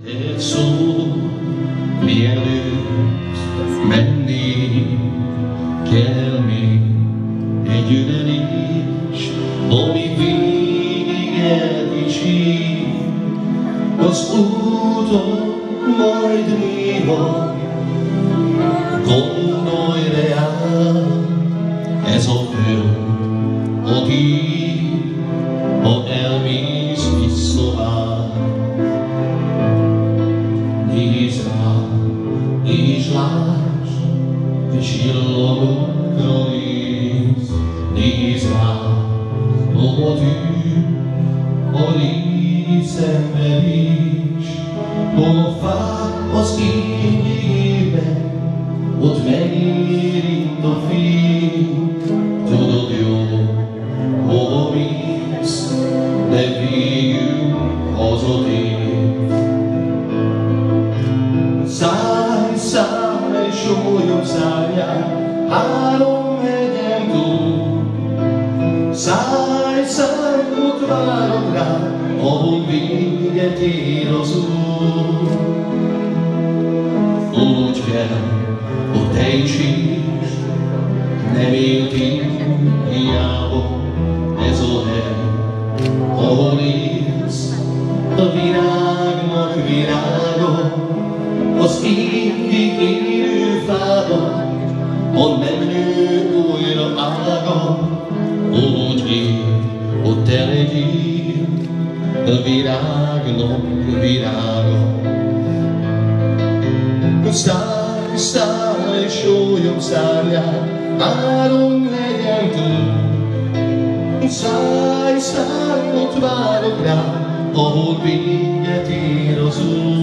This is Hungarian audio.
Egy szó, mielőtt menni kell még egy ölelés, ami végig elkísér az úton, majd néha gondolj reál, ez a föld, aki, ha elmész visszavág. Nézd rá, és lásd, te csillagokra nézd. Nézd rá, a tű, a légy szenvedés, a fák az égében, ott megérint a fény. Tudod jó, hova mész, de végül hazatér. Szállj, szállj, sólyom szárjál, három hegyen túl. Szállj, szállj, ott várok rá, ahol véget ér az út. Úgy kell, hogy te is is, nem éltél hiába ez a hely, ahol élsz, a virágnak virága, az évig élő fába, ha nem nő újra ága. Úgy él, hogy te legyél a virágnak virága. Szállj, szállj, sólyom szárjál, három hegyen túl. Szállj, szállj, ott várok rá, ahol véget ér az út.